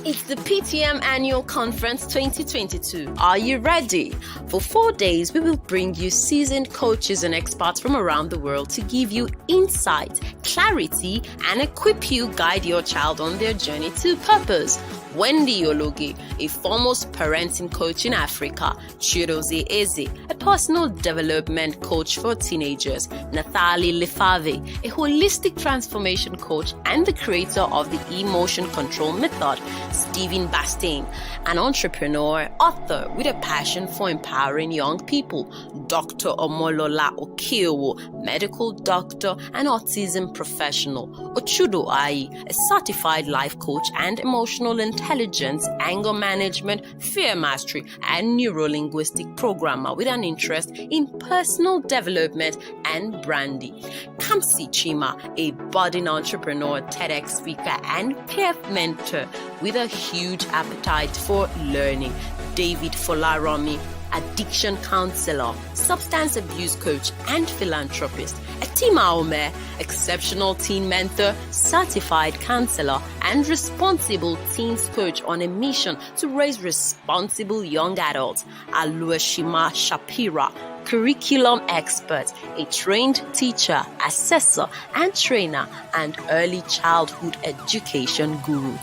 It's the PTM Annual Conference 2022. Are you ready? For 4 days, we will bring you seasoned coaches and experts from around the world to give you insight, clarity, and equip you guide your child on their journey to purpose. Wendy Ologe, a foremost parenting coach in Africa. Chidozie Eze, a personal development coach for teenagers. Nathalie Lefave, a holistic transformation coach and the creator of the Emotion Control Method. Stephen Bastain, an entrepreneur, author with a passion for empowering young people. Dr. Omolola Okeowo, medical doctor and autism professional. Ochudo Ayi, a certified life coach and emotional intelligence, anger management, fear mastery, and neuro-linguistic programmer with an interest in personal development and branding. Kamsi Chima, a budding entrepreneur, TEDx speaker, and peer mentor with a huge appetite for learning. David Folaromi, addiction counselor, substance abuse coach, and philanthropist. Etima Omer, exceptional teen mentor, certified counselor, and responsible teens coach on a mission to raise responsible young adults. Aluashima Shapira, curriculum expert, a trained teacher, assessor, and trainer, and early childhood education guru.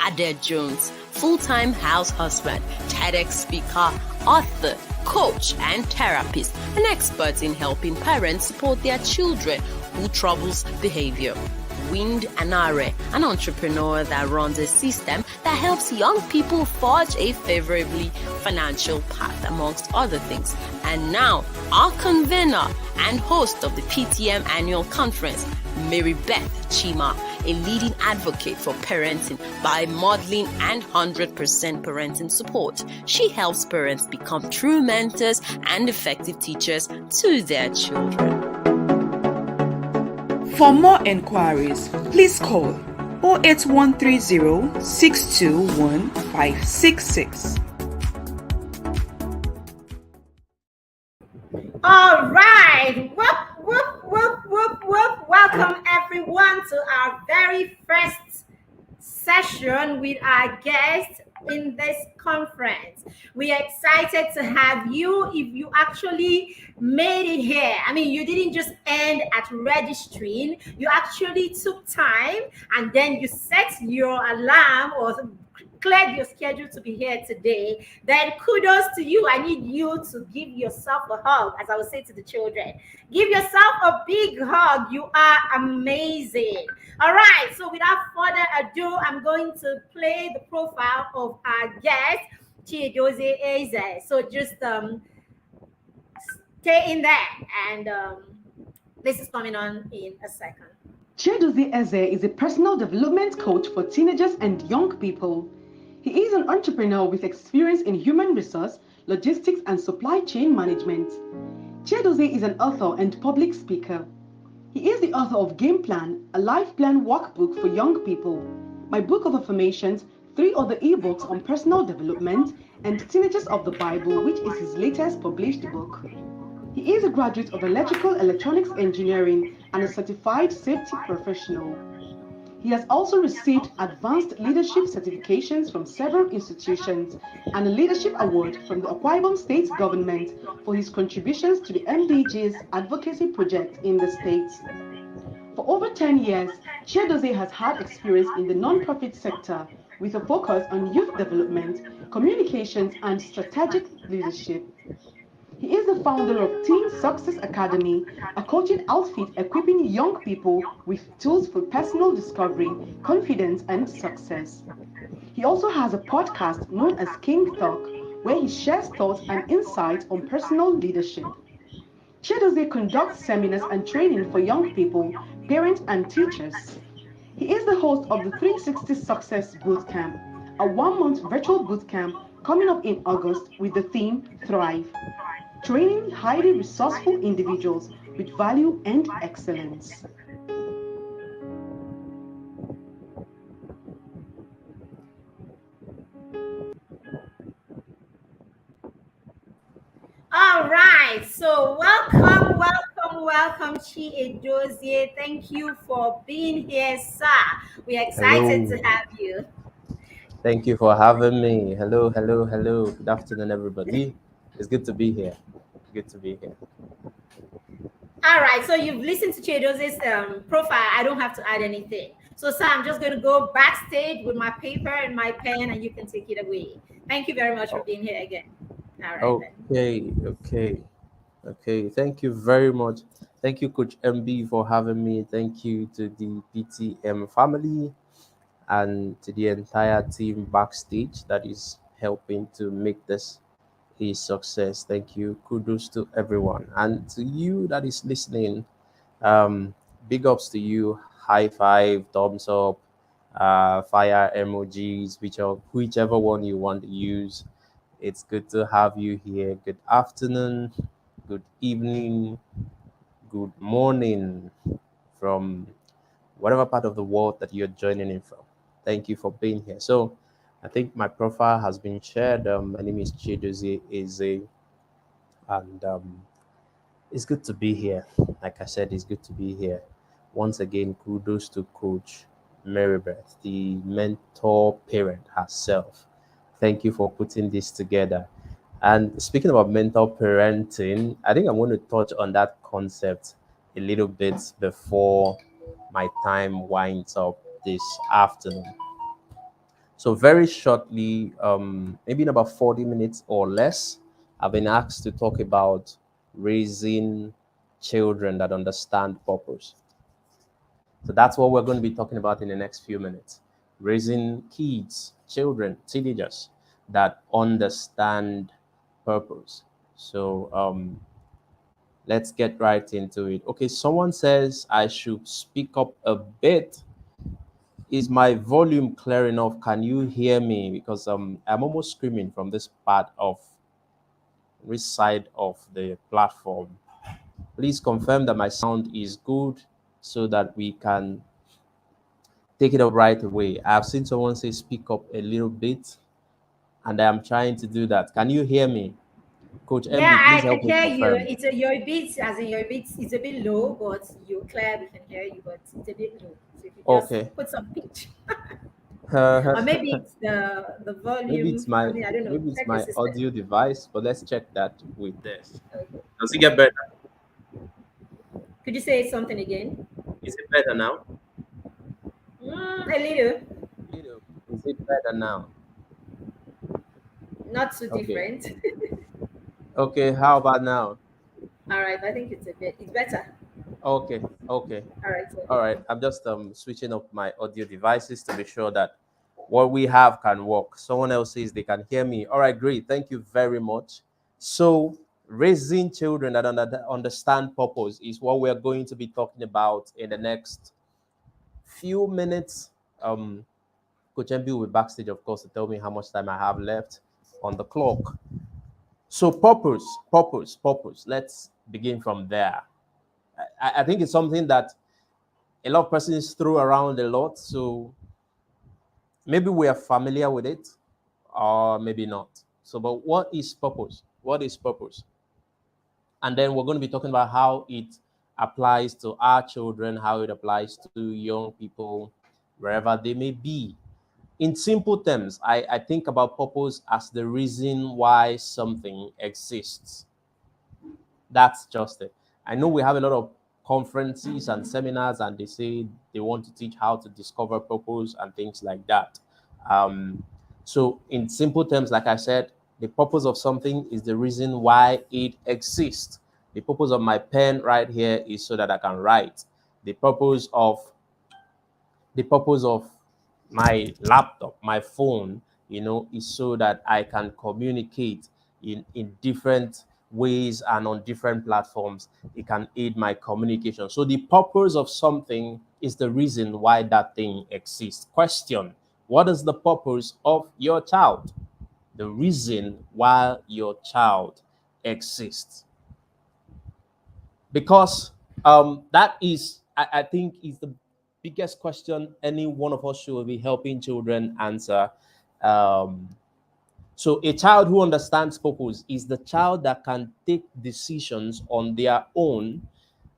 Ade Jones, full-time house husband, TEDx speaker, author, coach, and therapist, an expert in helping parents support their children who troubles behavior. Wind Anare, an entrepreneur that runs a system that helps young people forge a favorably financial path, amongst other things. And now, our convener and host of the PTM Annual Conference, Mary Beth Chima, a leading advocate for parenting by modeling and 100% parenting support. She helps parents become true mentors and effective teachers to their children. For more enquiries, please call 08130 621 566. All right. Welcome everyone to our very first session with our guest in this conference. We are excited to have you. If you actually made it here, I mean, you didn't just end at registering, you actually took time and then you set your alarm or cleared your schedule to be here today, then kudos to you. I need you to give yourself a hug, as I would say to the children. Give yourself a big hug. You are amazing. All right, so without further ado, I'm going to play the profile of our guest, Chidozie Eze. So just stay in there, and this is coming on in a second. Chidozie Eze is a personal development coach for teenagers and young people. He is an entrepreneur with experience in human resource, logistics, and supply chain management. Chidozie is an author and public speaker. He is the author of Game Plan, a life plan workbook for young people, My Book of Affirmations, 3 other ebooks on personal development, and Teenagers of the Bible, which is his latest published book. He is a graduate of electrical electronics engineering and a certified safety professional. He has also received advanced leadership certifications from several institutions and a leadership award from the Akwa Ibom State government for his contributions to the MDG's advocacy project in the state. For over 10 years, Chidozie has had experience in the non-profit sector with a focus on youth development, communications, and strategic leadership. He is the founder of Teen Success Academy, a coaching outfit equipping young people with tools for personal discovery, confidence, and success. He also has a podcast known as King Talk, where he shares thoughts and insights on personal leadership. Chidozie conducts seminars and training for young people, parents, and teachers. He is the host of the 360 Success Bootcamp, a 1-month virtual bootcamp coming up in August with the theme Thrive, training highly resourceful individuals with value and excellence. All right, so welcome, Chidozie. Thank you for being here, sir. We're excited to have you. Thank you for having me. Hello, hello, hello. Good afternoon, everybody. It's good to be here. Good to be here. All right, so you've listened to Chedo's profile. I don't have to add anything. So, sir, I'm just going to go backstage with my paper and my pen, and you can take it away. Thank you very much for Oh, being here again. All right, then. okay. Thank you very much. Thank you, Coach MB, for having me. Thank you to the PTM family and to the entire team backstage that is helping to make this a success. Thank you. Kudos to everyone. And to you that is listening, Um, big ups to you. High five, thumbs up, fire emojis, whichever one you want to use. It's good to have you here. Good afternoon, good evening, good morning from whatever part of the world that you're joining in from. Thank you for being here. So, I think my profile has been shared. My name is Chidozie Eze, and it's good to be here. Like I said, it's good to be here. Once again, kudos to Coach Marybeth, the mentor parent herself. Thank you for putting this together. And speaking about mentor parenting, I think I'm going to touch on that concept a little bit before my time winds up this afternoon. So very shortly, maybe in about 40 minutes or less, I've been asked to talk about raising children that understand purpose. So that's what we're going to be talking about in the next few minutes. Raising kids, children, teenagers that understand purpose. So let's get right into it. Okay, someone says I should speak up a bit. Is my volume clear enough? Can you hear me? Because I'm almost screaming from this side of the platform. Please confirm that my sound is good so that we can take it up right away. I've seen someone say speak up a little bit, and I am trying to do that. Can you hear me? Coach Yeah, MB, I please can help me hear you. confirm. You're a bit, as in you're a bit, it's a bit low, but you're clear. We can hear you, but it's a bit low. So if you just Okay. put some pitch, or maybe maybe it's the volume. it's my I don't know. maybe it's Check your my system. audio device, but let's check that with this. Okay. Does it get better? Could you say something again? Is it better now? A little, Little. Is it better now? not too Okay. different. Okay, how about now? All right, I think it's better. Okay, okay. All right, so All right. I'm just switching up my audio devices to be sure that what we have can work. Someone else says they can hear me. All right, great. Thank you very much. So, raising children that understand purpose is what we're going to be talking about in the next few minutes. Coach MB will be backstage, of course, to tell me how much time I have left on the clock. So, purpose. Let's begin from there. I think it's something that a lot of persons throw around a lot. So maybe we are familiar with it or maybe not. So, but what is purpose? What is purpose? And then we're going to be talking about how it applies to our children, how it applies to young people, wherever they may be. In simple terms, I think about purpose as the reason why something exists. That's just it. I know we have a lot of conferences and seminars, and they say they want to teach how to discover purpose and things like that. Um, so, in simple terms, like I said, the purpose of something is the reason why it exists. The purpose of my pen right here is so that I can write. The purpose of the purpose of my laptop, my phone, is so that I can communicate in different ways and on different platforms. It can aid my communication. So the purpose of something is the reason why that thing exists. Question: what is the purpose of your child? The reason why your child exists. Because that is, I think, is the biggest question any one of us should be helping children answer. um, so a child who understands purpose is the child that can take decisions on their own,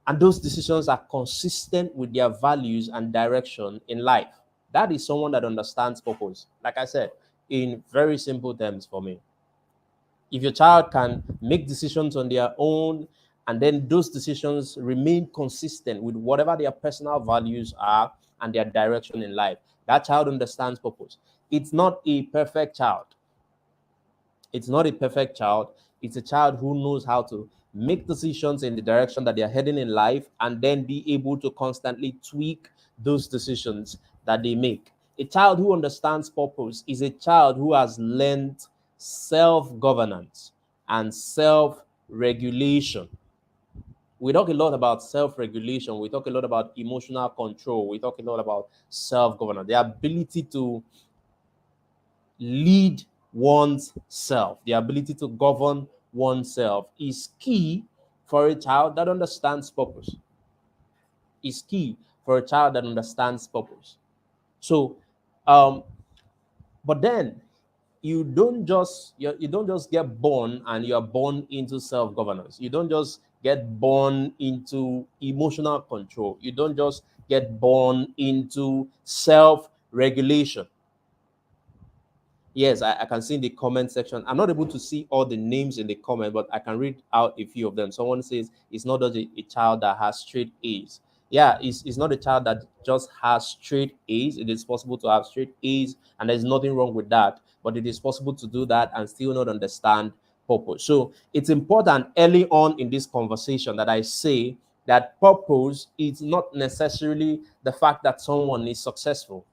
and those decisions are consistent with their values and direction in life. That is someone that understands purpose. Like I said, in very simple terms for me. If your child can make decisions on their own, and then those decisions remain consistent with whatever their personal values are and their direction in life, that child understands purpose. It's not a perfect child. It's not a perfect child. It's a child who knows how to make decisions in the direction that they're heading in life and then be able to constantly tweak those decisions that they make. A child who understands purpose is a child who has learned self-governance and self-regulation. We talk a lot about self-regulation. We talk a lot about emotional control. We talk a lot about self-governance, the ability to lead one's self, the ability to govern oneself is key for a child that understands purpose. Is key for a child that understands purpose. So, but then you don't just get born and you are born into self-governance. You don't just get born into emotional control. You don't just get born into self-regulation. Yes, I can see in the comment section. I'm not able to see all the names in the comment, but I can read out a few of them. Someone says it's not just a child that has straight A's. Yeah, it's not a child that just has straight A's. It is possible to have straight A's, and there's nothing wrong with that. But it is possible to do that and still not understand purpose. So it's important early on in this conversation that I say that purpose is not necessarily the fact that someone is successful.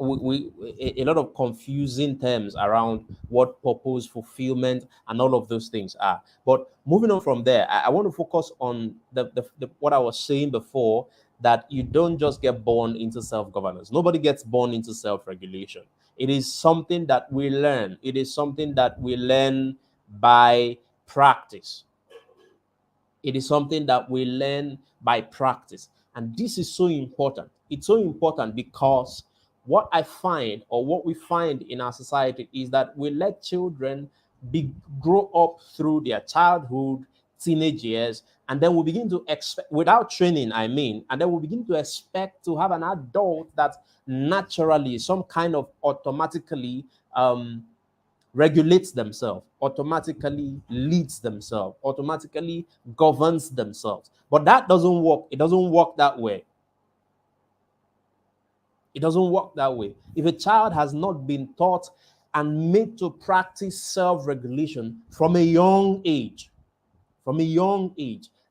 A lot of confusing terms around what purpose, fulfillment, and all of those things are. But moving on from there, I want to focus on the what I was saying before, that you don't just get born into self-governance. Nobody gets born into self-regulation. It is something that we learn. It is something that we learn by practice. It is something that we learn by practice. And this is so important. It's so important because what I find, or what we find in our society, is that we let children grow up through their childhood, teenage years, and then we begin to expect, without training, and then we begin to expect to have an adult that naturally, some kind of automatically regulates themselves, automatically leads themselves, automatically governs themselves. But that doesn't work. It doesn't work that way. It doesn't work that way. If a child has not been taught and made to practice self-regulation from a young age,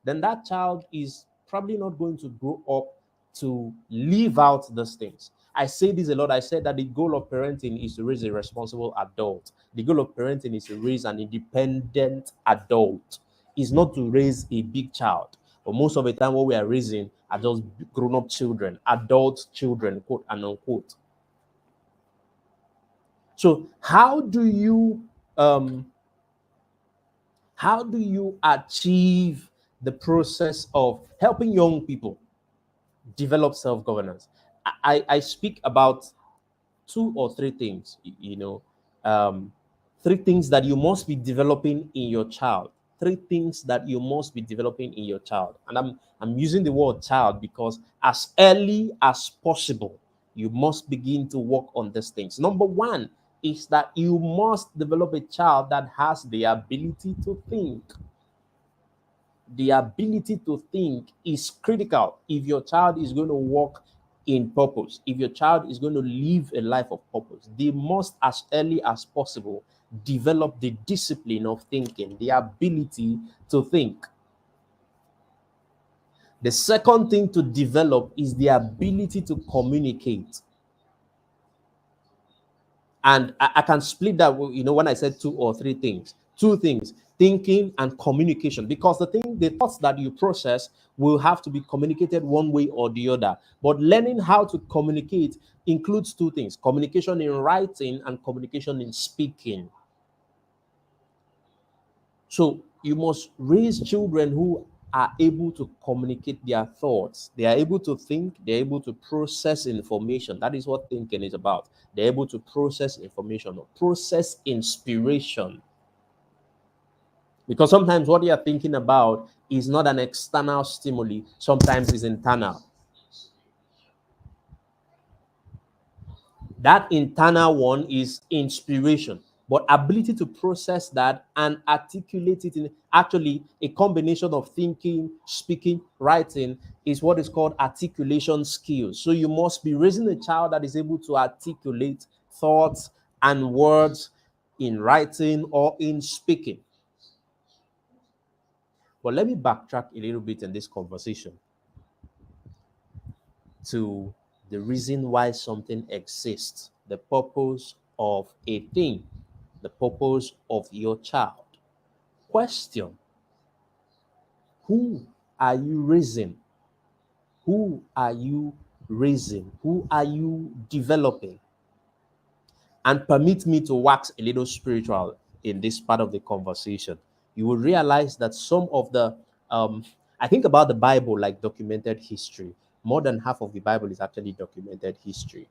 then that child is probably not going to grow up to live out those things. I say this a lot. I said that the goal of parenting is to raise a responsible adult. The goal of parenting is to raise an independent adult. It's not to raise a big child. But most of the time, what we are raising are just grown-up children, adult children, quote and unquote. So how do you achieve the process of helping young people develop self-governance? I speak about 2 or 3 things, 3 things that you must be developing in your child. 3 things that you must be developing in your child. And I'm using the word child because as early as possible, you must begin to work on these things. Number 1 is that you must develop a child that has the ability to think. The ability to think is critical if your child is going to work in purpose, if your child is going to live a life of purpose. They must, as early as possible, develop the discipline of thinking, the ability to think. The second thing to develop is the ability to communicate. And I can split that, when I said 2 or 3 things. 2 things, thinking and communication, because the thoughts that you process will have to be communicated one way or the other. But learning how to communicate includes 2 things: communication in writing and communication in speaking. So you must raise children who are able to communicate their thoughts. They are able to think, they're able to process information. That is what thinking is about. They're able to process information or process inspiration. Because sometimes what you are thinking about is not an external stimuli, sometimes it's internal. That internal one is inspiration, but ability to process that and articulate it in actually a combination of thinking, speaking, writing is what is called articulation skills. So you must be raising a child that is able to articulate thoughts and words in writing or in speaking. But let me backtrack a little bit in this conversation to the reason why something exists, the purpose of a thing, the purpose of your child. Question: who are you raising? Who are you raising? Who are you developing? And permit me to wax a little spiritual in this part of the conversation. You will realize that some of the, I think about the Bible like documented history. More than half of the Bible is actually documented history.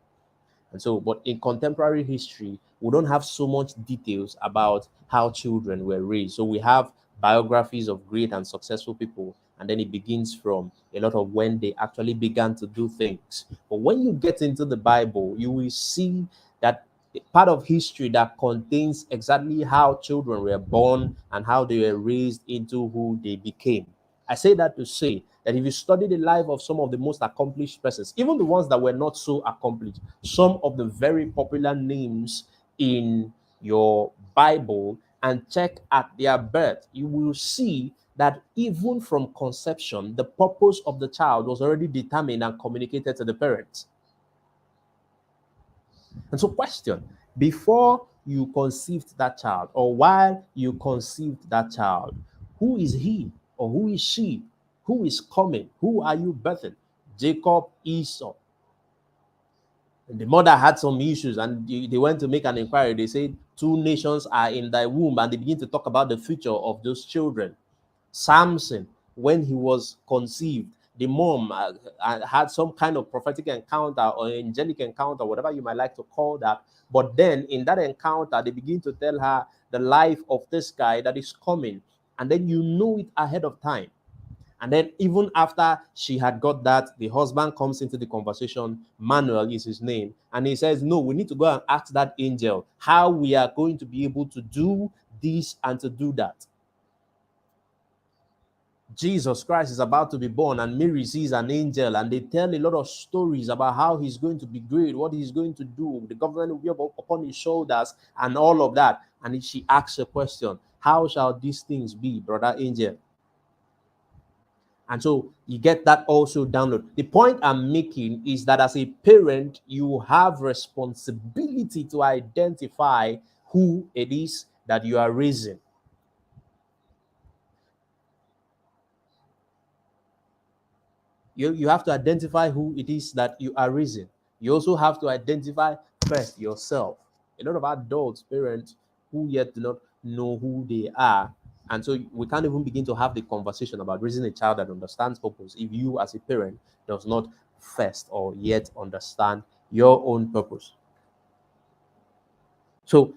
And so, but in contemporary history, we don't have so much details about how children were raised. So we have biographies of great and successful people, and then it begins from a lot of when they actually began to do things. But when you get into the Bible, you will see that part of history that contains exactly how children were born and how they were raised into who they became. I say that to say that if you study the life of some of the most accomplished persons, even the ones that were not so accomplished, some of the very popular names in your Bible, and check at their birth, you will see that even from conception, the purpose of the child was already determined and communicated to the parents. And so, question: before you conceived that child, or while you conceived that child, who is he or who is she? Who is coming? Who are you birthing? Jacob, Esau. And the mother had some issues, and they went to make an inquiry. They said, 2 nations are in thy womb, and they begin to talk about the future of those children. Samson, when he was conceived, the mom had some kind of prophetic encounter or angelic encounter, whatever you might like to call that. But then in that encounter, they begin to tell her the life of this guy that is coming. And then you know it ahead of time. And then even after she had got that, the husband comes into the conversation. Manuel is his name. And he says, no, we need to go and ask that angel how we are going to be able to do this and to do that. Jesus Christ is about to be born, and Mary sees an angel, and they tell a lot of stories about how he's going to be great, what he's going to do, the government will be upon his shoulders, and all of that. And she asks a question: how shall these things be, brother angel? And so you get that also download. The point I'm making is that as a parent, you have responsibility to identify who it is that you are raising. You have to identify who it is that you are raising. You also have to identify first yourself. A lot of adults, parents, who yet do not know who they are. And so we can't even begin to have the conversation about raising a child that understands purpose if you as a parent does not first or yet understand your own purpose. So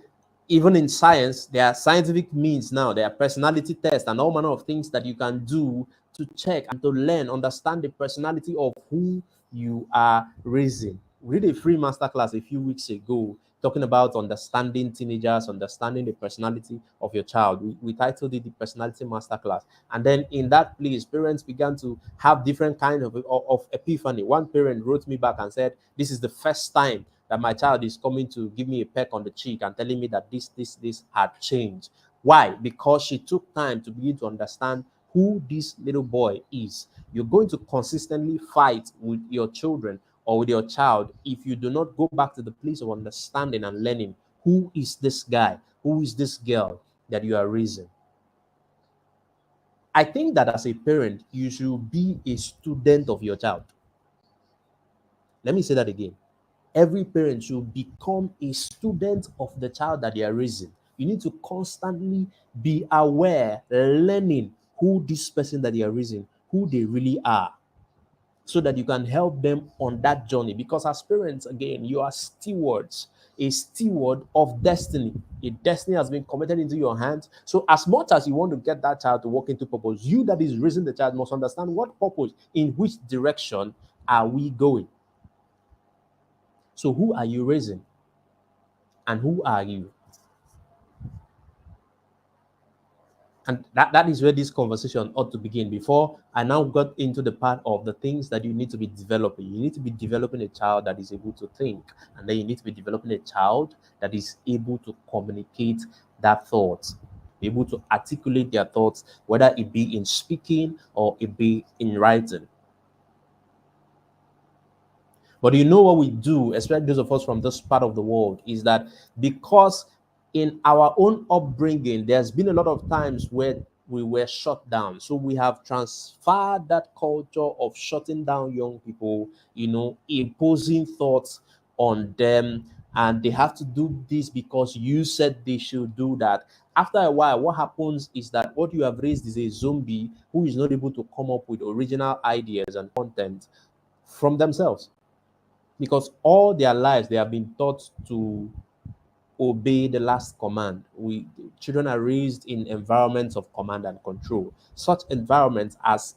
even in science, there are scientific means now. There are personality tests and all manner of things that you can do to check and to learn, understand the personality of who you are raising. We did a free masterclass a few weeks ago talking about understanding teenagers, understanding the personality of your child. We titled it the Personality Masterclass. And then in that place, parents began to have different kinds of epiphany. One parent wrote me back and said, this is the first time that my child is coming to give me a peck on the cheek and telling me that this had changed. Why? Because she took time to begin to understand who this little boy is. You're going to consistently fight with your children or with your child if you do not go back to the place of understanding and learning who is this guy, who is this girl that you are raising. I think that as a parent, you should be a student of your child. Let me say that again. Every parent should become a student of the child that they are raising. You need to constantly be aware, learning who this person that they are raising, who they really are, so that you can help them on that journey. Because as parents, again, you are stewards, a steward of destiny. A destiny has been committed into your hands. So as much as you want to get that child to walk into purpose, you that is raising the child must understand what purpose, in which direction are we going. So who are you raising? and who are you? And that is where this conversation ought to begin. Before I now got into the part of the things that you need to be developing. You need to be developing a child that is able to think. And then you need to be developing a child that is able to communicate that thought, be able to articulate their thoughts, whether it be in speaking or it be in writing. But you know what we do, especially those of us from this part of the world, is that because in our own upbringing, there's been a lot of times where we were shut down. So we have transferred that culture of shutting down young people, imposing thoughts on them. And they have to do this because you said they should do that. After a while, what happens is that what you have raised is a zombie who is not able to come up with original ideas and content from themselves. Because all their lives, they have been taught to obey the last command. Children are raised in environments of command and control. Such environments, as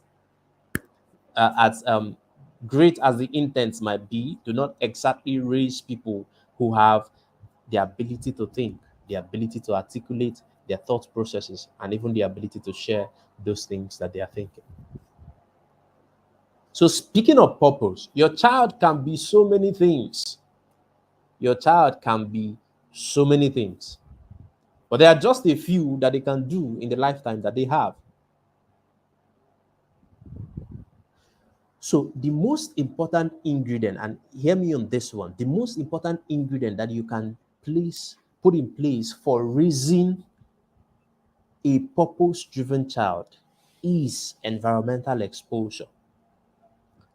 great as the intents might be, do not exactly raise people who have the ability to think, the ability to articulate their thought processes, and even the ability to share those things that they are thinking. So speaking of purpose, your child can be so many things. Your child can be so many things. But there are just a few that they can do in the lifetime that they have. So the most important ingredient, and hear me on this one, the most important ingredient that you can put in place for raising a purpose-driven child is environmental exposure.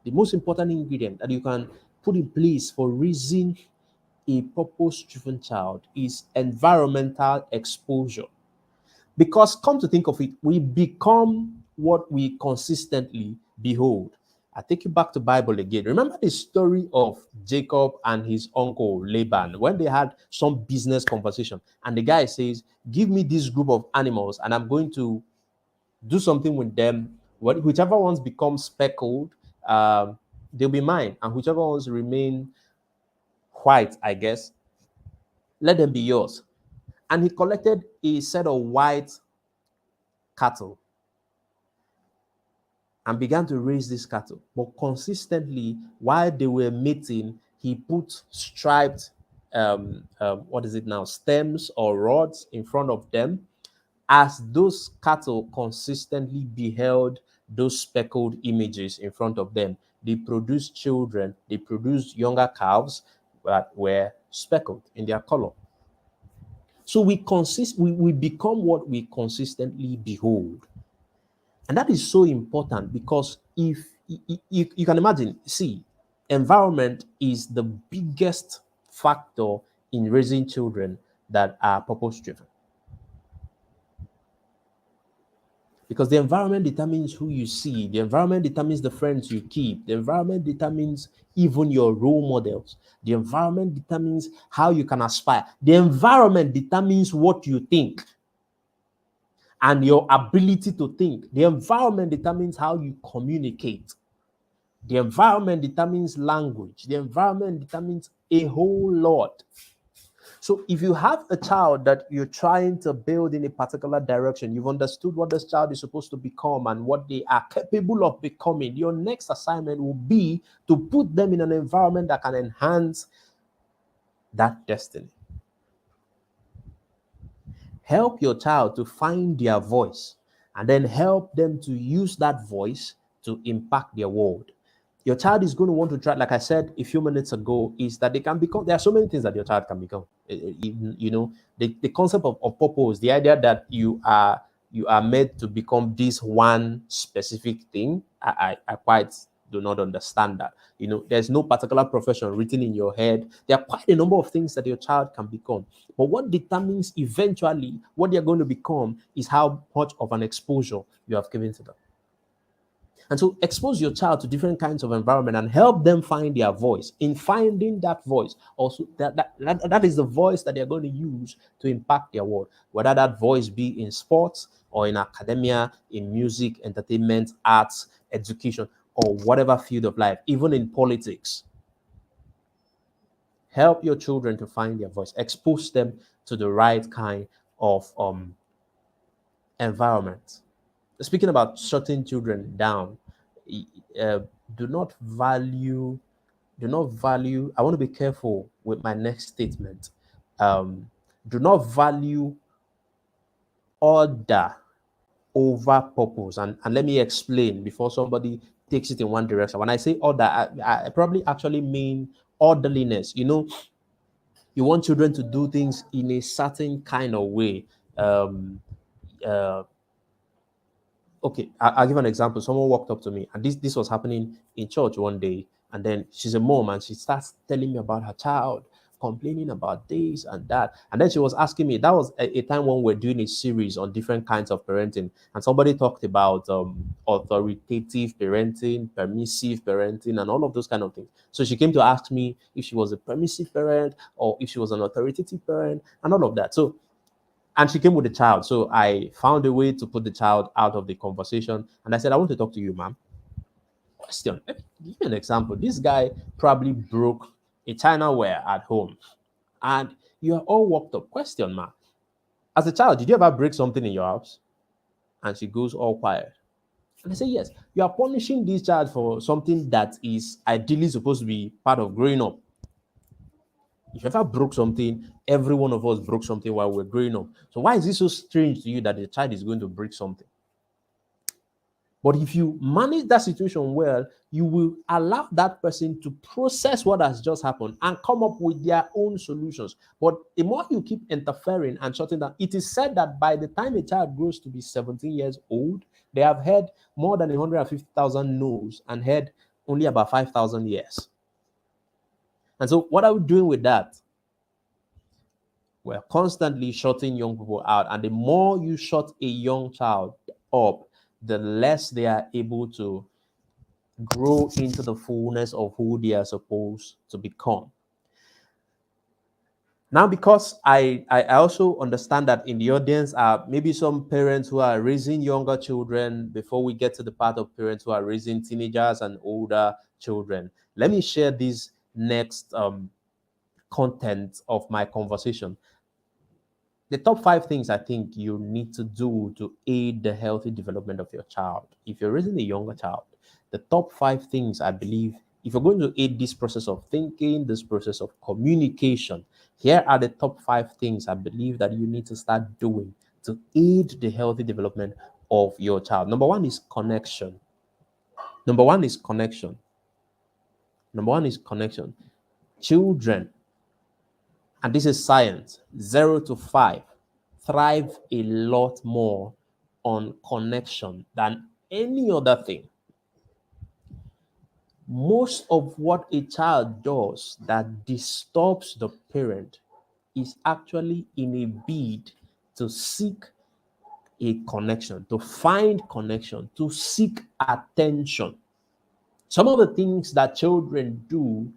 The most important ingredient that you can put in place for raising a purpose-driven child is environmental exposure. Because come to think of it, we become what we consistently behold. I take you back to Bible again. Remember the story of Jacob and his uncle Laban when they had some business conversation, and the guy says, "Give me this group of animals, and I'm going to do something with them. Whichever ones become speckled, they'll be mine, and whichever ones remain white, I guess, let them be yours." And he collected a set of white cattle and began to raise this cattle. But consistently, while they were mating, he put striped, stems or rods in front of them. As those cattle consistently beheld those speckled images in front of them, they produced children, they produced younger calves that were speckled in their color. So we become what we consistently behold. And that is so important because if you can imagine, see, environment is the biggest factor in raising children that are purpose-driven. Because the environment determines who you see, the environment determines the friends you keep, the environment determines even your role models, the environment determines how you can aspire, the environment determines what you think and your ability to think. The environment determines how you communicate. The environment determines language. The environment determines a whole lot. So if you have a child that you're trying to build in a particular direction, you've understood what this child is supposed to become and what they are capable of becoming, your next assignment will be to put them in an environment that can enhance that destiny. Help your child to find their voice and then help them to use that voice to impact their world. Your child is going to want to try, like I said a few minutes ago, is that they can become, there are so many things that your child can become. The concept of purpose, the idea that you are made to become this one specific thing, I quite do not understand that. There's no particular profession written in your head. There are quite a number of things that your child can become. But what determines eventually what they're going to become is how much of an exposure you have given to them. And so expose your child to different kinds of environment and help them find their voice. In finding that voice, also that is the voice that they're going to use to impact their world, whether that voice be in sports or in academia, in music, entertainment, arts, education, or whatever field of life, even in politics. Help your children to find their voice. Expose them to the right kind of environment. Speaking about shutting children down, uh, do not value, I want to be careful with my next statement. Do not value order over purpose. And let me explain before somebody takes it in one direction. When I say order, I probably actually mean orderliness. You know, you want children to do things in a certain kind of way. Uh, okay, I'll give an example. Someone walked up to me, and this was happening in church one day. And then she's a mom, and she starts telling me about her child, complaining about this and that. And then she was asking me, that was a time when we're doing a series on different kinds of parenting. And somebody talked about authoritative parenting, permissive parenting, and all of those kind of things. So she came to ask me if she was a permissive parent or if she was an authoritative parent and all of that. So, and she came with the child. So I found a way to put the child out of the conversation. And I said, I want to talk to you, ma'am. Question. Let me give you an example. This guy probably broke a chinaware at home. And you are all worked up. Question, ma'am. As a child, did you ever break something in your house? And she goes all quiet. And I say, yes. You are punishing this child for something that is ideally supposed to be part of growing up. If you ever broke something, every one of us broke something while we're growing up. So why is it so strange to you that the child is going to break something? But if you manage that situation well, you will allow that person to process what has just happened and come up with their own solutions. But the more you keep interfering and shutting down, it is said that by the time a child grows to be 17 years old, they have heard more than 150,000 no's and heard only about 5,000 yes. And so what are we doing with that? We're constantly shutting young people out. And the more you shut a young child up, the less they are able to grow into the fullness of who they are supposed to become. Now, because I also understand that in the audience are maybe some parents who are raising younger children, before we get to the part of parents who are raising teenagers and older children, let me share this next content of my conversation. The top 5 things I think you need to do to aid the healthy development of your child. If you're raising a younger child, the top 5 things I believe, if you're going to aid this process of thinking, this process of communication, here are the top 5 things I believe that you need to start doing to aid the healthy development of your child. Number 1 is connection. Number 1 is connection. Number 1 is connection. Children, and this is science, 0 to 5, thrive a lot more on connection than any other thing. Most of what a child does that disturbs the parent is actually in a bid to seek a connection, to find connection, to seek attention. Some of the things that children do,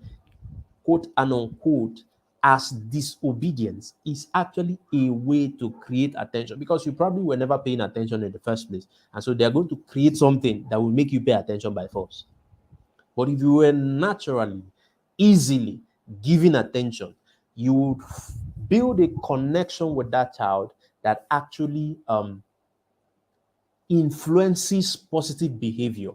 quote and unquote, as disobedience is actually a way to create attention, because you probably were never paying attention in the first place. And so they're going to create something that will make you pay attention by force. But if you were naturally, easily giving attention, you would build a connection with that child that actually influences positive behavior.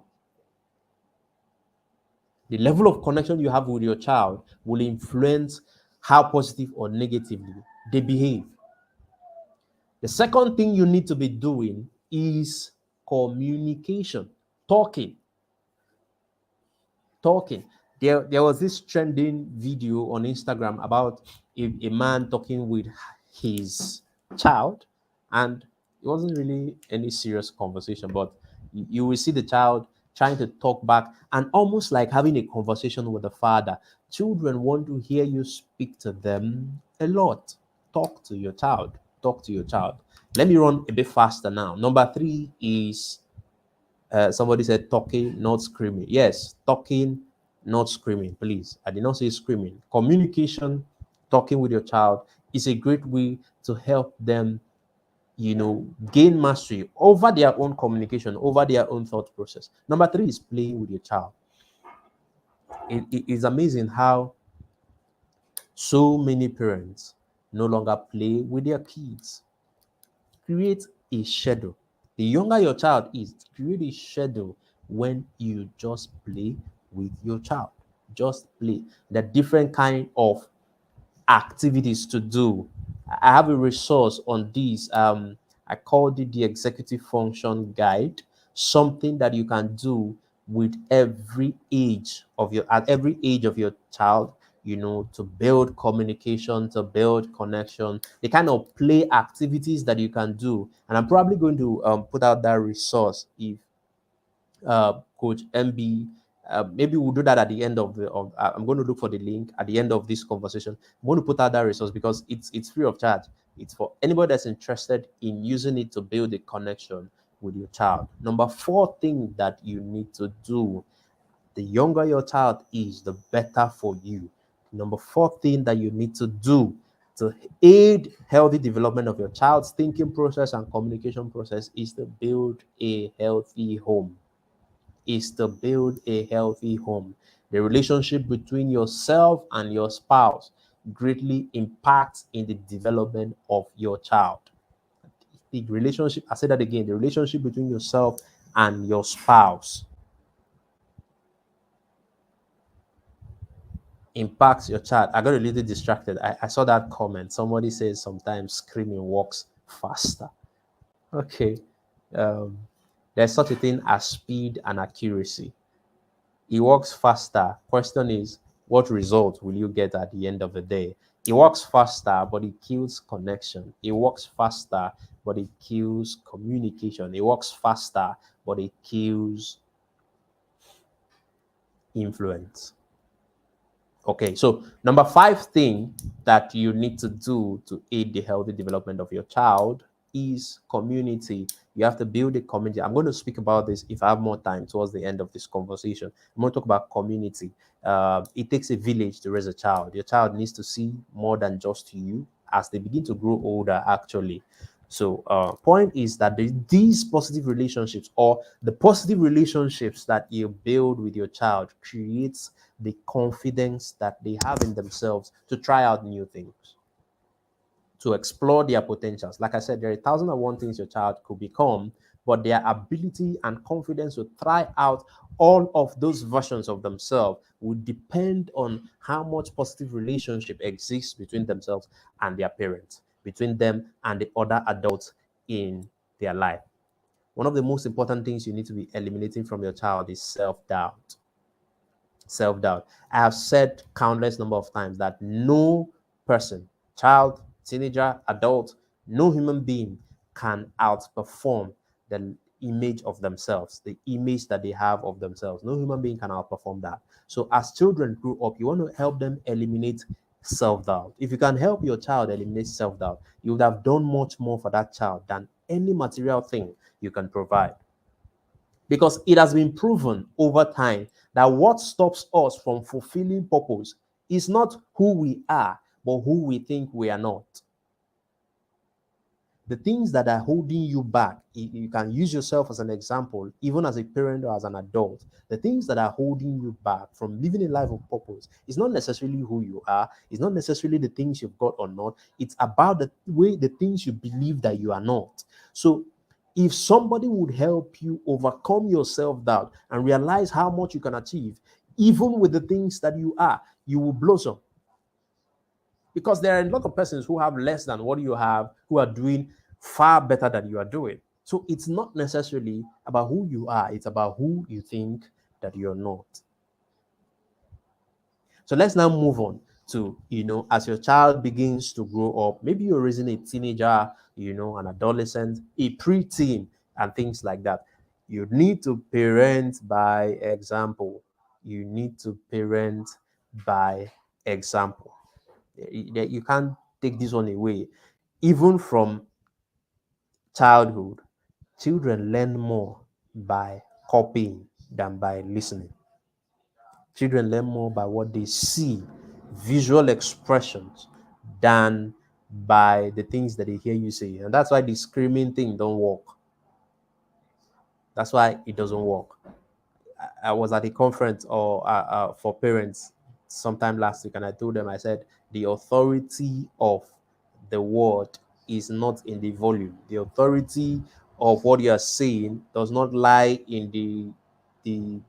The level of connection you have with your child will influence how positive or negatively they behave. The second thing you need to be doing is communication, talking. There was this trending video on Instagram about a man talking with his child, and it wasn't really any serious conversation, but you will see the child trying to talk back and almost like having a conversation with the father. Children want to hear you speak to them a lot. Talk to your child. Let me run a bit faster now. Number 3 is somebody said talking, not screaming. Yes, talking, not screaming, please. I did not say screaming. Communication, talking with your child is a great way to help them, gain mastery over their own communication, over their own thought process. Number 3 is playing with your child. It is amazing how So many parents no longer play with their kids. Create a schedule. The younger your child is, create a schedule when you just play with your child. Just play. The different kind of activities to do. I have a resource on this. I called it the executive function guide, something that you can do with every age of your at every age of your child, to build communication, to build connection, the kind of play activities that you can do. And I'm probably going to put out that resource if Coach MB. Maybe we'll do that at the end of the. I'm going to look for the link at the end of this conversation. I'm going to put out that resource because it's free of charge. It's for anybody that's interested in using it to build a connection with your child. Number 4 thing that you need to do: the younger your child is, the better for you. Number 4 thing that you need to do to aid healthy development of your child's thinking process and communication process is to build a healthy home. Is to build a healthy home. The relationship between yourself and your spouse greatly impacts in the development of your child. The relationship, I say that again, the relationship between yourself and your spouse impacts your child. I got a little distracted. I saw that comment. Somebody says sometimes screaming works faster. Okay. There's such a thing as speed and accuracy. It works faster. Question is, what result will you get at the end of the day? It works faster, but it kills connection. It works faster, but it kills communication. It works faster, but it kills influence. Okay, so number 5 thing that you need to do to aid the healthy development of your child is community. You have to build a community. I'm going to speak about this if I have more time towards the end of this conversation. I'm going to talk about community. It takes a village to raise a child. Your child needs to see more than just you as they begin to grow older, actually. So point is that these positive relationships, or the positive relationships that you build with your child, creates the confidence that they have in themselves to try out new things, to explore their potentials. Like I said, there are 1,001 things your child could become, but their ability and confidence to try out all of those versions of themselves would depend on how much positive relationship exists between themselves and their parents, between them and the other adults in their life. One of the most important things you need to be eliminating from your child is self-doubt. Self-doubt. I have said countless number of times that no person, child, teenager, adult, no human being can outperform the image of themselves, the image that they have of themselves. No human being can outperform that. So as children grow up, you want to help them eliminate self-doubt. If you can help your child eliminate self-doubt, you would have done much more for that child than any material thing you can provide. Because it has been proven over time that what stops us from fulfilling purpose is not who we are, but who we think we are not. The things that are holding you back, you can use yourself as an example, even as a parent or as an adult. The things that are holding you back from living a life of purpose is not necessarily who you are. It's not necessarily the things you've got or not. It's about the things you believe that you are not. So if somebody would help you overcome your self-doubt and realize how much you can achieve, even with the things that you are, you will blossom. Because there are a lot of persons who have less than what you have, who are doing far better than you are doing. So it's not necessarily about who you are, it's about who you think that you're not. So let's now move on to, as your child begins to grow up, maybe you're raising a teenager, an adolescent, a preteen, and things like that. You need to parent by example. You need to parent by example. You can't take this one away. Even from childhood, children learn more by copying than by listening. Children learn more by what they see, visual expressions, than by the things that they hear you say. And that's why the screaming thing don't work. That's why it doesn't work. I was at a conference for parents sometime last week, and I told them, I said, the authority of the word is not in the volume. The authority of what you are saying does not lie in the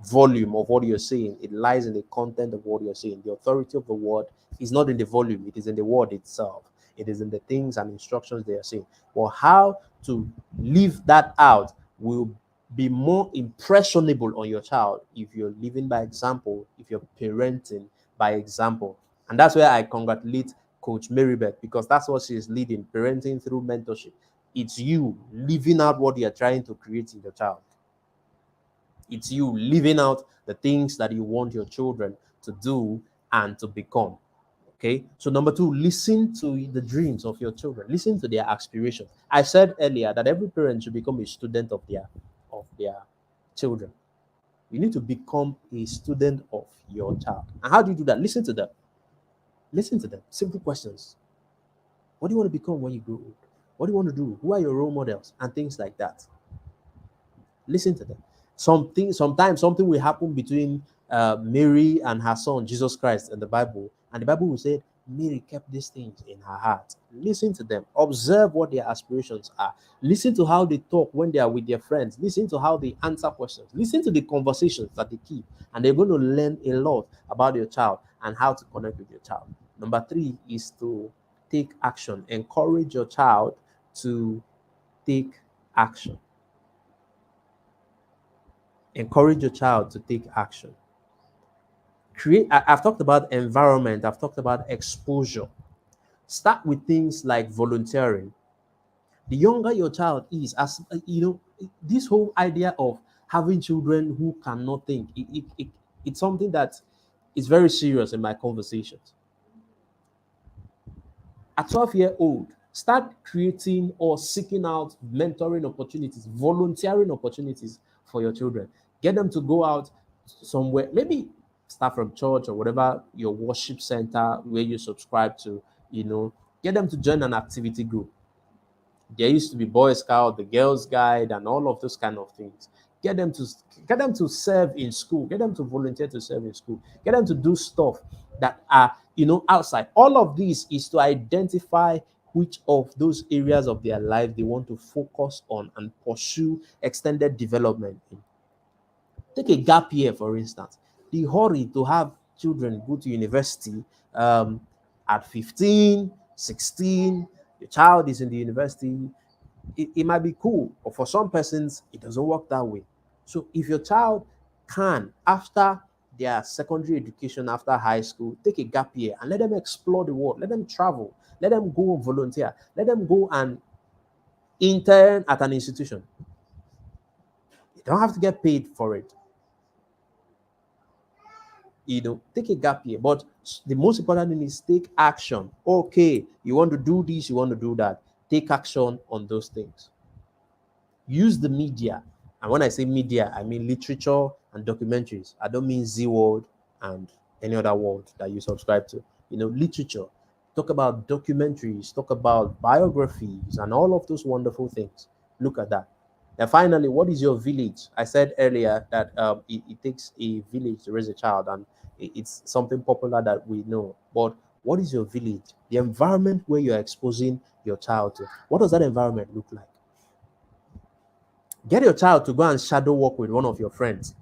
volume of what you're saying. It lies in the content of what you're saying. The authority of the word is not in the volume, it is in the word itself. It is in the things and instructions they are saying. Well, how to live that out will be more impressionable on your child if you're living by example, if you're parenting by example. And that's where I congratulate Coach Marybeth, because that's what she's leading, parenting through mentorship. It's you living out what you're trying to create in your child. It's you living out the things that you want your children to do and to become. Okay. So number two, listen to the dreams of your children. Listen to their aspirations. I said earlier that every parent should become a student of their children. You need to become a student of your child. And how do you do that? Listen to them. Listen to them. Simple questions. What do you want to become when you grow old? What do you want to do? Who are your role models? And things like that. Listen to them. Sometimes something will happen between Mary and her son Jesus Christ in the Bible, and the Bible will say Mary kept these things in her heart. Listen to them. Observe what their aspirations are. Listen to how they talk when they are with their friends. Listen to how they answer questions. Listen to the conversations that they keep, and they're going to learn a lot about your child and how to connect with your child. Number three is to take action. Encourage your child to take action. Encourage your child to take action. I've talked about environment, I've talked about exposure. Start with things like volunteering. The younger your child is, as you know, this whole idea of having children who cannot think, it's something that is very serious in my conversations. At 12-year-old, start creating or seeking out mentoring opportunities, volunteering opportunities for your children. Get them to go out somewhere, maybe start from church or whatever your worship center where you subscribe to, get them to join an activity group. There used to be Boy Scout, the Girls Guide, and all of those kind of things. Get them to serve in school. Get them to volunteer to serve in school. Get them to do stuff that are, outside. All of this is to identify which of those areas of their life they want to focus on and pursue extended development in. Take a gap year, for instance. The hurry to have children go to university at 15, 16, the child is in the university. It might be cool, but for some persons, it doesn't work that way. So if your child can, after their secondary education, after high school, take a gap year and let them explore the world, let them travel, let them go volunteer, let them go and intern at an institution. You don't have to get paid for it. Take a gap year. But the most important thing is take action. Okay, you want to do this, you want to do that. Take action on those things. Use the media. And when I say media, I mean literature and documentaries. I don't mean Z World and any other world that you subscribe to. Literature. Talk about documentaries, talk about biographies, and all of those wonderful things. Look at that. And finally, what is your village? I said earlier that it takes a village to raise a child, and it's something popular that we know. But what is your village? The environment where you're exposing your child to. What does that environment look like? Get your child to go and shadow work with one of your friends.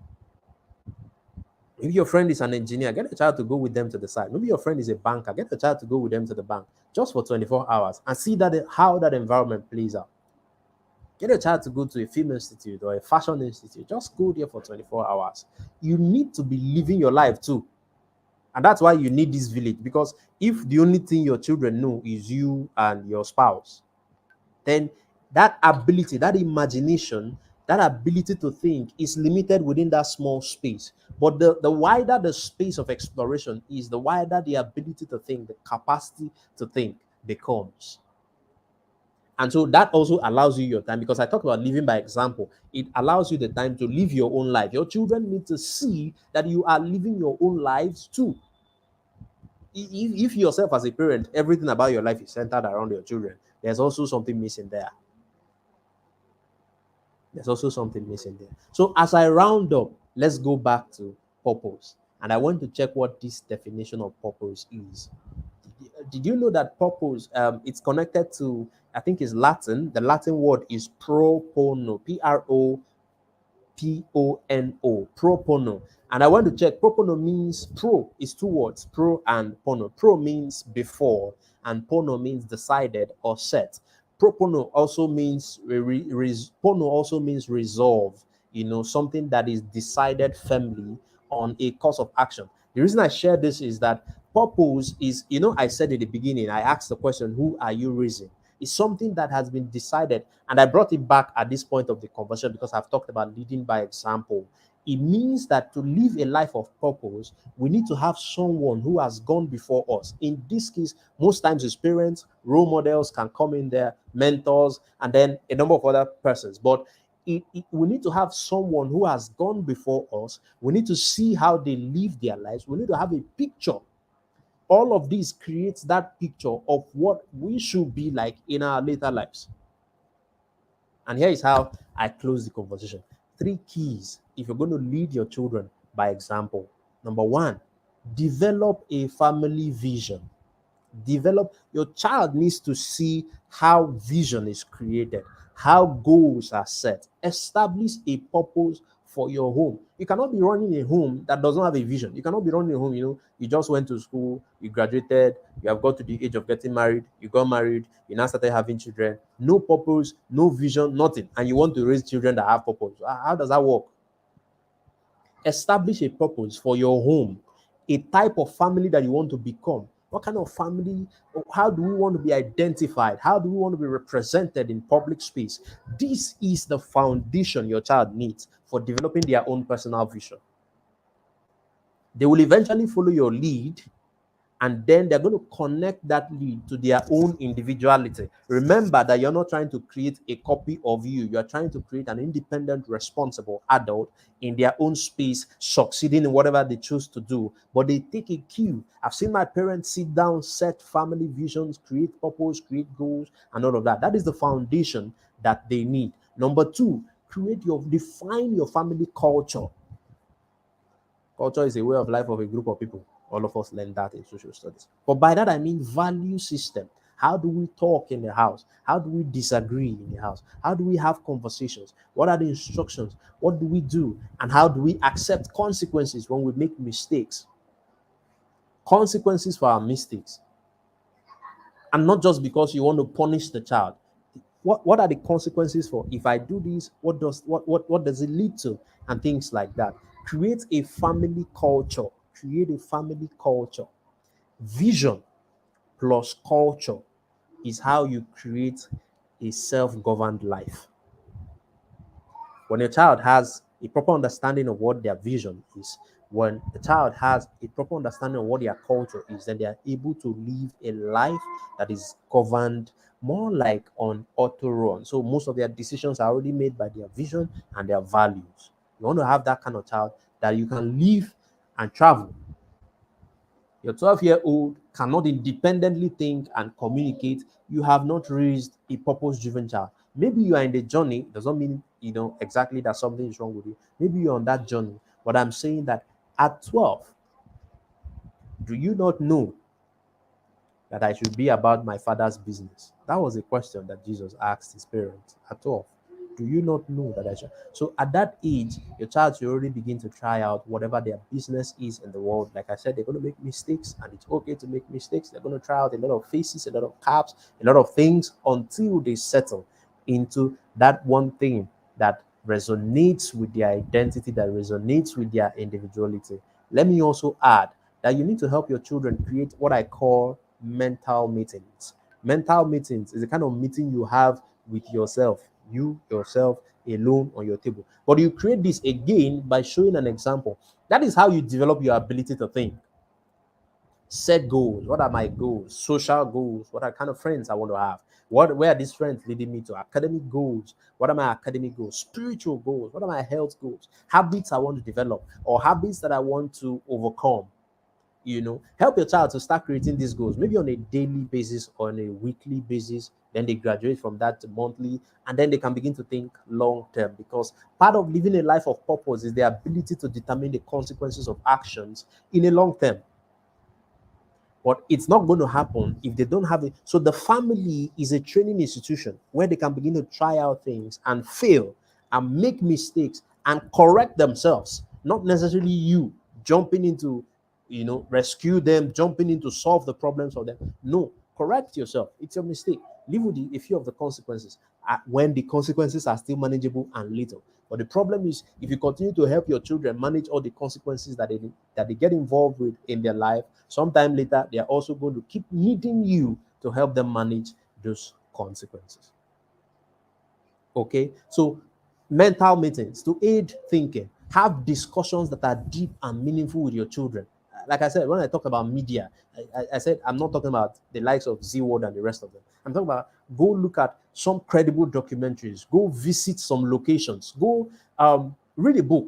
Maybe your friend is an engineer, get a child to go with them to the site. Maybe your friend is a banker, get a child to go with them to the bank just for 24 hours and see how that environment plays out. Get a child to go to a film institute or a fashion institute. Just go there for 24 hours. You need to be living your life too. And that's why you need this village, because if the only thing your children know is you and your spouse, then that ability, that imagination, that ability to think is limited within that small space. But the wider the space of exploration is, the wider the ability to think, the capacity to think becomes. And so that also allows you your time, because I talk about living by example. It allows you the time to live your own life. Your children need to see that you are living your own lives too. If yourself as a parent, everything about your life is centered around your children, there's also something missing there. There's also something missing there. So as I round up, let's go back to purpose. And I want to check what this definition of purpose is. Did you know that purpose, it's connected to, I think it's Latin. The Latin word is propono, Propono, propono. And I want to check, propono means, pro is two words, pro and pono. Pro means before, and pono means decided or set. Propono also means, pono also means resolve, something that is decided firmly on a course of action. The reason I share this is that purpose is, I said in the beginning, I asked the question, who are you raising? It's something that has been decided. And I brought it back at this point of the conversation because I've talked about leading by example. It means that to live a life of purpose, we need to have someone who has gone before us. In this case, most times it's parents, role models can come in there, mentors, and then a number of other persons. But we need to have someone who has gone before us. We need to see how they live their lives. We need to have a picture. All of this creates that picture of what we should be like in our later lives. And here is how I close the conversation. 3 keys if you're going to lead your children by example. Number 1, develop a family vision. Your child needs to see how vision is created, how goals are set. Establish a purpose for your home. You cannot be running a home that does not have a vision. You cannot be running a home, you just went to school, you graduated, you have got to the age of getting married, you got married, you now started having children. No purpose, no vision, nothing. And you want to raise children that have purpose. How does that work? Establish a purpose for your home, a type of family that you want to become. What kind of family? How do we want to be identified? How do we want to be represented in public space? This is the foundation your child needs for developing their own personal vision. They will eventually follow your lead, and then they're going to connect that lead to their own individuality. Remember that you're not trying to create a copy of you. You're trying to create an independent, responsible adult in their own space, succeeding in whatever they choose to do. But they take a cue. I've seen my parents sit down, set family visions, create purpose, create goals, and all of that. That is the foundation that they need. Number 2, define your family culture. Culture is a way of life of a group of people. All of us learn that in social studies. But by that, I mean value system. How do we talk in the house? How do we disagree in the house? How do we have conversations? What are the instructions? What do we do? And how do we accept consequences when we make mistakes? Consequences for our mistakes. And not just because you want to punish the child. What are the consequences for if I do this? What does it lead to? And things like that. Create a family culture. Create a family culture. Vision plus culture is how you create a self-governed life. When a child has a proper understanding of what their vision is, when the child has a proper understanding of what their culture is, then they are able to live a life that is governed more like on auto run. So most of their decisions are already made by their vision and their values. You want to have that kind of child that you can live and travel. Your 12-year-old cannot independently think and communicate. You have not raised a purpose-driven child. Maybe you are in the journey. It doesn't mean exactly that something is wrong with you. Maybe you're on that journey. But I'm saying that at 12, do you not know that I should be about my father's business? That was a question that Jesus asked his parents at 12. Do you not know that I should? So at that age, your child should already begin to try out whatever their business is in the world. Like I said, they're going to make mistakes, and it's okay to make mistakes. They're going to try out a lot of faces, a lot of caps, a lot of things until they settle into that one thing that resonates with their identity, that resonates with their individuality. Let me also add that you need to help your children create what I call mental meetings. Mental meetings is the kind of meeting you have with yourself alone on your table. But you create this again by showing an example. That is how you develop your ability to think. Set goals. What are my goals? Social goals. What are kind of friends I want to have? Where are these friends leading me to? Academic goals. What are my academic goals? Spiritual goals. What are my health goals? Habits I want to develop, or habits that I want to overcome. help your child to start creating these goals, maybe on a daily basis or on a weekly basis. Then they graduate from that to monthly, and then they can begin to think long term, because part of living a life of purpose is the ability to determine the consequences of actions in a long term. But it's not going to happen if they don't have it. So the family is a training institution where they can begin to try out things and fail and make mistakes and correct themselves. Not necessarily you jumping into, rescue them, jumping in to solve the problems for them. No, correct yourself. It's your mistake. Live with a few of the consequences when the consequences are still manageable and little. But the problem is, if you continue to help your children manage all the consequences that they get involved with in their life, sometime later they are also going to keep needing you to help them manage those consequences. Okay, so mental meetings to aid thinking. Have discussions that are deep and meaningful with your children. Like I said, when I talk about media, I said I'm not talking about the likes of Z World and the rest of them. I'm talking about go look at some credible documentaries, go visit some locations, go read a book.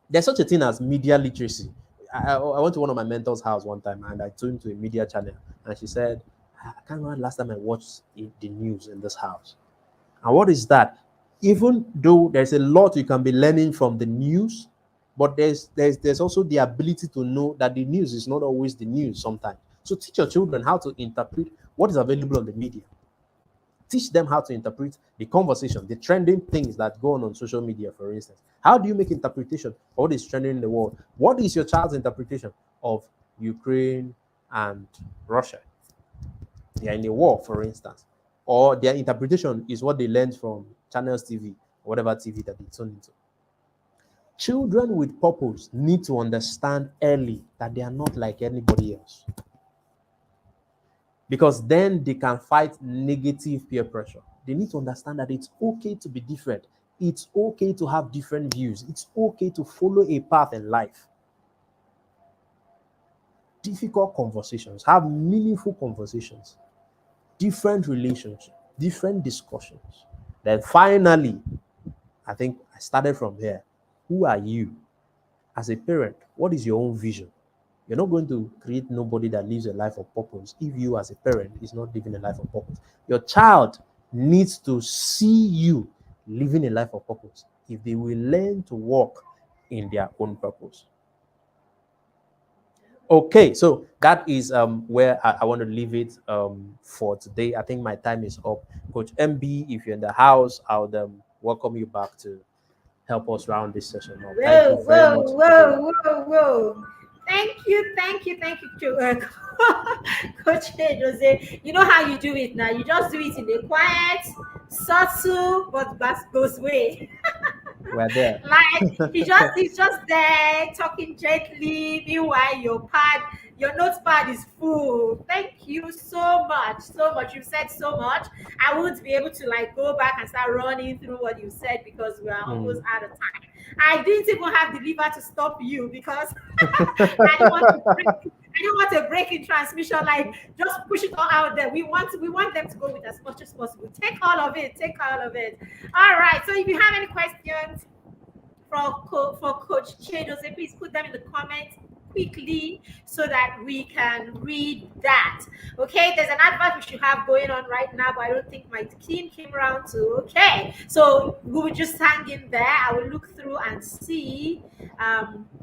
There's such a thing as media literacy. I went to one of my mentors' house one time, and I tuned to a media channel, and she said, I can't remember the last time I watched the news in this house. And what is that? Even though there's a lot you can be learning from the news, but there's also the ability to know that the news is not always the news sometimes. So teach your children how to interpret what is available on the media. Teach them how to interpret the conversation, the trending things that go on social media, for instance. How do you make interpretation of what is trending in the world? What is your child's interpretation of Ukraine and Russia? They are in a war, for instance. Or their interpretation is what they learned from Channels TV, or whatever TV that they tune into. Children with purpose need to understand early that they are not like anybody else, because then they can fight negative peer pressure. They need to understand that it's okay to be different. It's okay to have different views. It's okay to follow a path in life. Difficult conversations, have meaningful conversations, different relationships, different discussions. Then finally, I think I started from here. Who are you as a parent? What is your own vision? You're not going to create nobody that lives a life of purpose if you as a parent is not living a life of purpose. Your child needs to see you living a life of purpose if they will learn to walk in their own purpose. Okay, so that is where I want to leave it for today. I think my time is up. Coach MB, if you're in the house, I would welcome you back to help us round this session up. Whoa. Thank you, Coach Jose. You know how you do it now. You just do it in a quiet, subtle, but goes way. We're there. Like he's just there talking gently. Meanwhile, your notepad is full. Thank you so much. You've said so much. I won't be able to go back and start running through what you said because we are almost out of time. I didn't even have the liver to stop you because I don't want a break in transmission. Just push it all out there. We want them to go with as much as possible. Take all of it. All right. So if you have any questions for Coach Chedose, please put them in the comments quickly so that we can read that. Okay, there's an advert we should have going on right now, but I don't think my team came around to. Okay, so we will just hang in there. I will look through and see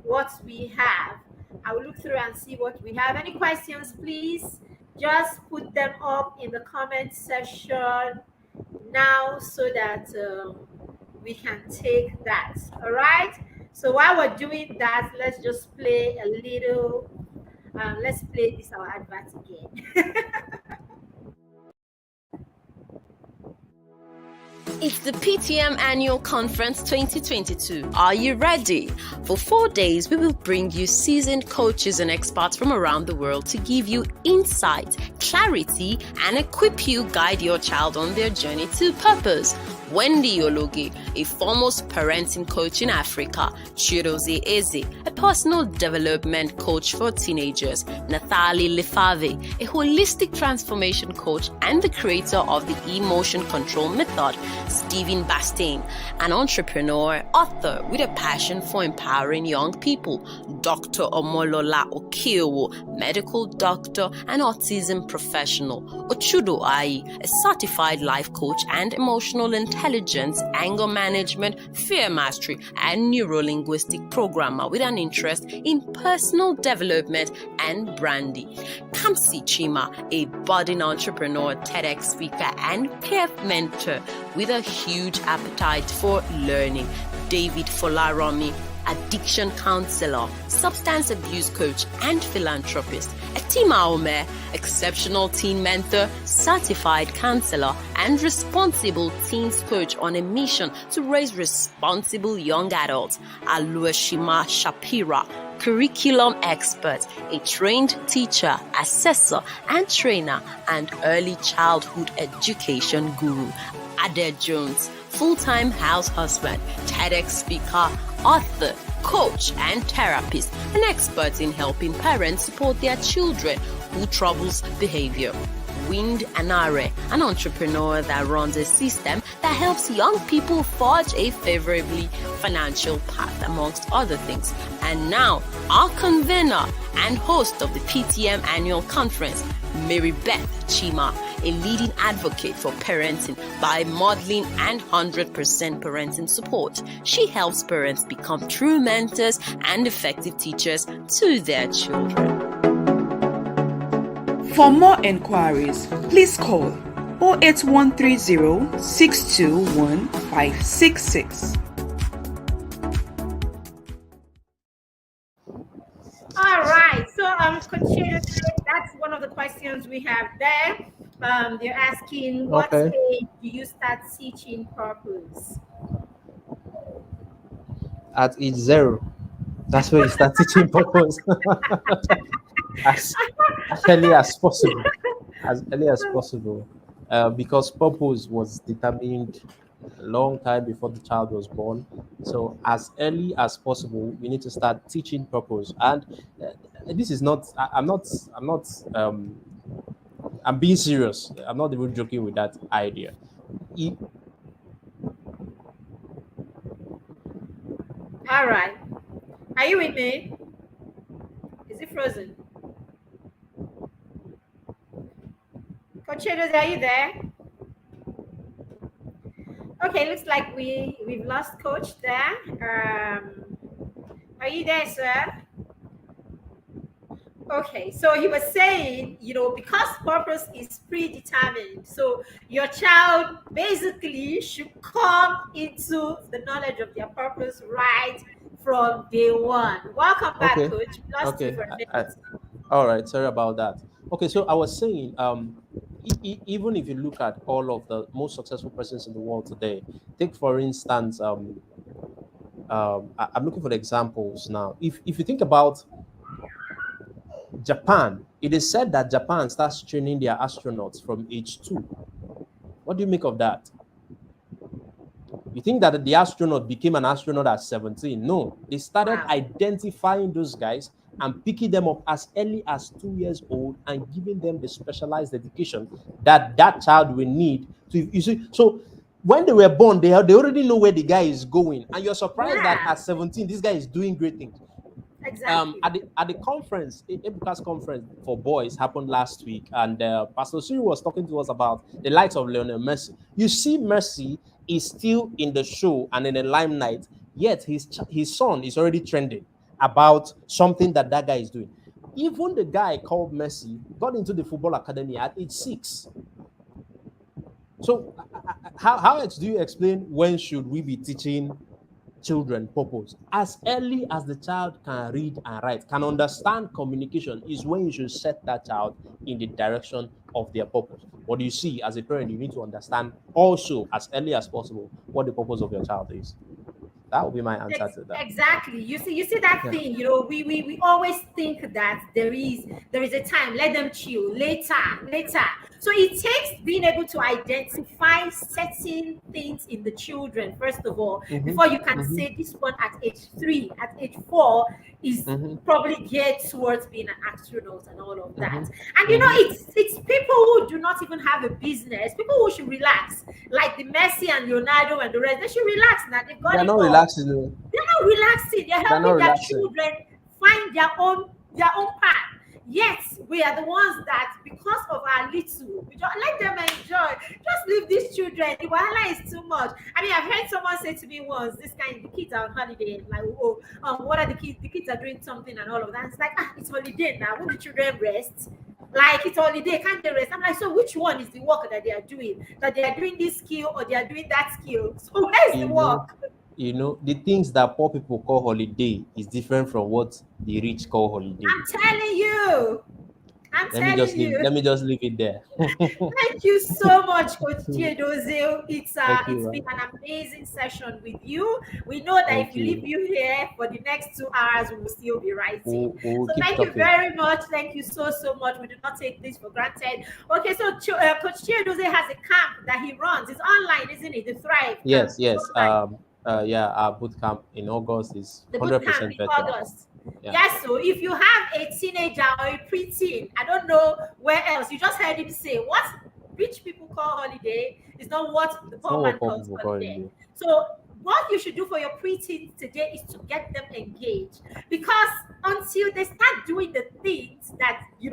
what we have. Any questions, please just put them up in the comment section now so that we can take that. All right. So while we're doing that, let's just play a little. Let's play this our advert again. It's the PTM Annual Conference 2022. Are you ready? For 4 days, we will bring you seasoned coaches and experts from around the world to give you insight, clarity, and equip you guide your child on their journey to purpose. Wendy Ologe, a foremost parenting coach in Africa; Chidozie Eze, a personal development coach for teenagers; Nathalie Lefave, a holistic transformation coach and the creator of the emotion control method; Stephen Bastain, an entrepreneur, author with a passion for empowering young people; Dr. Omolola Okeowo, medical doctor and autism professional; Ochudo Ayi, a certified life coach and emotional intelligence, anger management, fear mastery, and neuro-linguistic programmer with an interest in personal development and branding; Kamsi Chima, a budding entrepreneur, TEDx speaker, and peer mentor with a huge appetite for learning; David Folaromi, addiction counselor, substance abuse coach, and philanthropist; Etima Omer, exceptional teen mentor, certified counselor, and responsible teens coach on a mission to raise responsible young adults; Aluashima Shapira, curriculum expert, a trained teacher, assessor, and trainer, and early childhood education guru; Ade Jones, full-time house husband, TEDx speaker, author, coach, and therapist, an expert in helping parents support their children who troubles behavior; Wind Anare, an entrepreneur that runs a system that helps young people forge a favorably financial path, amongst other things. And now, our convener and host of the PTM annual conference, Mary Beth Chima, a leading advocate for parenting by modeling and 100% parenting support. She helps parents become true mentors and effective teachers to their children. For more enquiries, please call 08130 621 566. All right. So, Coach, that's one of the questions we have there. They're asking, what Okay. age do you start teaching purpose? At age 0, that's where you start teaching purpose. as, as early as possible. As early as possible. Because purpose was determined a long time before the child was born. So as early as possible, we need to start teaching purpose. And this is not. I'm not. I'm not. I'm being serious. I'm not even joking with that idea. If, All right. Are you with me? Is it frozen? Coach, are you there? Okay, looks like we've lost Coach there. Are you there, sir? Okay, so he was saying, because purpose is predetermined, so your child basically should come into the knowledge of their purpose right from day one. Welcome back, okay. Coach. We lost you Okay. for a minute. All right. Sorry about that. Okay. So I was saying, even if you look at all of the most successful persons in the world today, take for instance, I'm looking for the examples now. If you think about Japan, it is said that Japan starts training their astronauts from age 2. What do you make of that? You think that the astronaut became an astronaut at 17? No, they started identifying those guys and picking them up as early as 2 years old and giving them the specialized education that child will need to. You see, so when they were born, they already know where the guy is going, and you're surprised that at 17, this guy is doing great things. Exactly. At the conference, Ebuka's conference for boys happened last week, and Pastor Siri was talking to us about the likes of Lionel Messi. You see, Messi is still in the show and in the limelight, yet his son is already trending about something that guy is doing. Even the guy called Messi got into the football academy at age 6. So how else do you explain when should we be teaching children purpose? As early as the child can read and write, can understand communication, is when you should set that child in the direction of their purpose. What do you see as a parent? You need to understand also as early as possible what the purpose of your child is. That would be my answer to that. Exactly. You see that Yeah. thing, we always think that there is a time, let them chill, later. So it takes being able to identify certain things in the children, first of all, before you can say this one at age 3, at age 4 is probably geared towards being an astronaut and all of that. And it's people who do not even have a business, people who should relax, like the Messi and Leonardo and the rest. They should relax now. They've got They're it not all. relaxing. No. They're not relaxing. They're They're helping not their relaxing. children find their own path. Yet we are the ones that, because of our little, we just let them enjoy. Just leave these children. The wahala is too much. I mean, I've heard someone say to me once, the kids are on holiday. Like, what are the kids? The kids are doing something and all of that. It's like, it's holiday now. Will the children rest? Like, it's holiday, can't they rest? I'm like, so which one is the work that they are doing? That they are doing this skill or they are doing that skill? So where's the work? The things that poor people call holiday is different from what the rich call holiday. I'm telling you. Let me just leave it there. Thank you so much, Coach Chiedozie. It's you, been an amazing session with you. We know that if you leave you here for the next 2 hours, we will still be writing. We'll so thank you very much. Thank you so much. We do not take this for granted. Okay, so Coach Chiedozie has a camp that he runs. It's online, isn't it? The Thrive. Yes. Our boot camp in August is 100% better. August. Yeah. Yes, so if you have a teenager or a preteen, I don't know where else, you just heard him say what rich people call holiday is not what the poor man calls holiday. So what you should do for your preteens today is to get them engaged, because until they start doing the things that you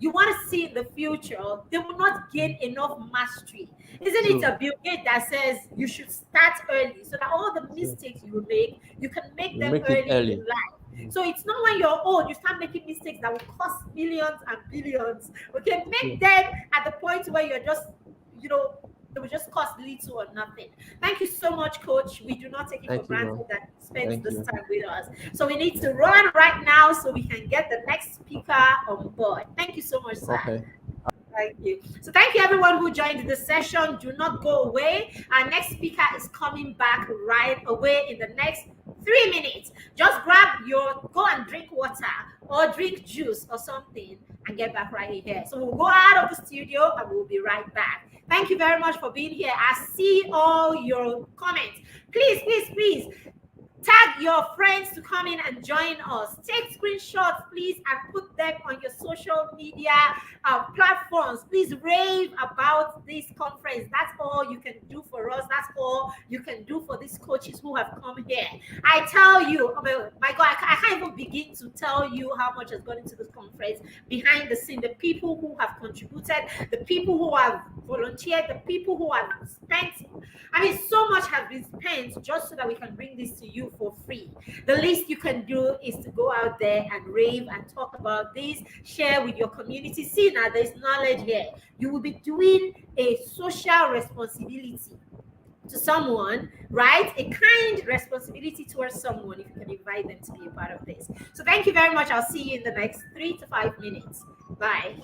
want to see in the future, they will not gain enough mastery. Isn't it a Bill Gates that says you should start early so that all the mistakes you will make, you can make them early in life? So it's not when you're old you start making mistakes that will cost millions and billions. Okay, make them at the point where you're just, it will just cost little or nothing. Thank you so much, Coach. We do not take it for granted that you spend this time with us. So we need to run right now so we can get the next speaker on board. Thank you so much, sir. Okay. Thank you. So thank you everyone who joined the session. Do not go away. Our next speaker is coming back right away in the next 3 minutes. Just go and drink water or drink juice or something and get back right here. So we'll go out of the studio and we'll be right back. Thank you very much for being here. I see all your comments. Please tag your friends to come in and join us. Take screenshots, please, and put them on your social media platforms. Please rave about this conference. That's all you can do for us. That's all you can do for these coaches who have come here. I tell you, oh my God, I can't even begin to tell you how much has gone into this conference behind the scene. The people who have contributed, the people who have volunteered, the people who have spent. I mean, so much has been spent just so that we can bring this to you for free. The least you can do is to go out there and rave and talk about this, share with your community. See, now there's knowledge here. You will be doing a social responsibility to someone, right? A kind responsibility towards someone if you can invite them to be a part of this. So thank you very much. I'll see you in the next 3 to 5 minutes. Bye.